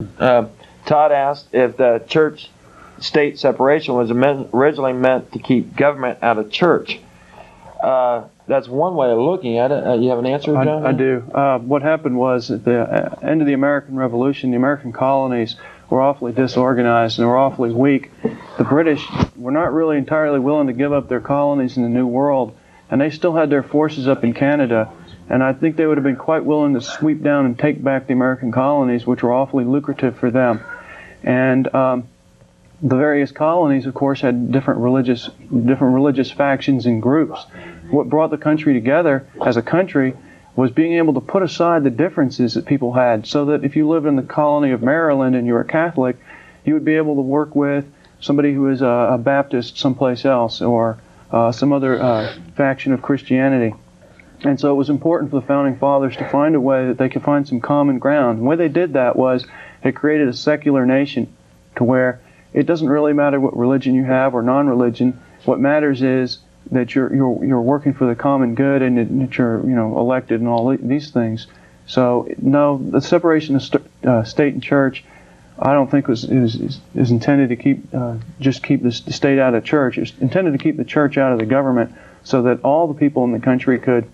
Todd asked if the church-state separation was originally meant to keep government out of church. That's one way of looking at it. You have an answer, John? I do. What happened was at the end of the American Revolution, the American colonies were awfully disorganized and were awfully weak. The British were not really entirely willing to give up their colonies in the New World, and they still had their forces up in Canada. And I think they would have been quite willing to sweep down and take back the American colonies, which were awfully lucrative for them. And the various colonies, of course, had different religious factions and groups. What brought the country together as a country was being able to put aside the differences that people had, so that if you lived in the colony of Maryland and you were Catholic, you would be able to work with somebody who is a Baptist someplace else, or some other faction of Christianity. And so it was important for the Founding Fathers to find a way that they could find some common ground. The way they did that was they created a secular nation to where it doesn't really matter what religion you have or non-religion. What matters is that you're working for the common good, and that you're elected and all these things. So no, the separation of state and church, I don't think is intended to keep the state out of church. It's intended to keep the church out of the government, so that all the people in the country could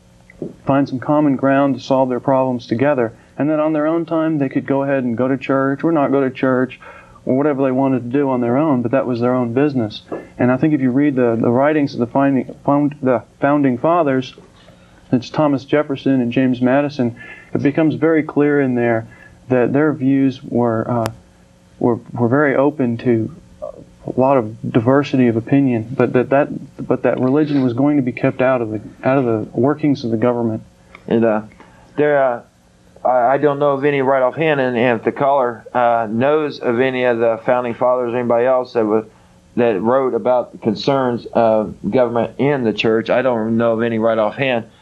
find some common ground to solve their problems together. And then on their own time, they could go ahead and go to church or not go to church, or whatever they wanted to do on their own, but that was their own business. And I think if you read the writings of the Founding Fathers, it's Thomas Jefferson and James Madison, it becomes very clear in there that their views were very open to a lot of diversity of opinion, but that religion was going to be kept out of the workings of the government. And I don't know of any right offhand, and if the caller knows of any of the Founding Fathers or anybody else that wrote about the concerns of government in the church, I don't know of any right offhand.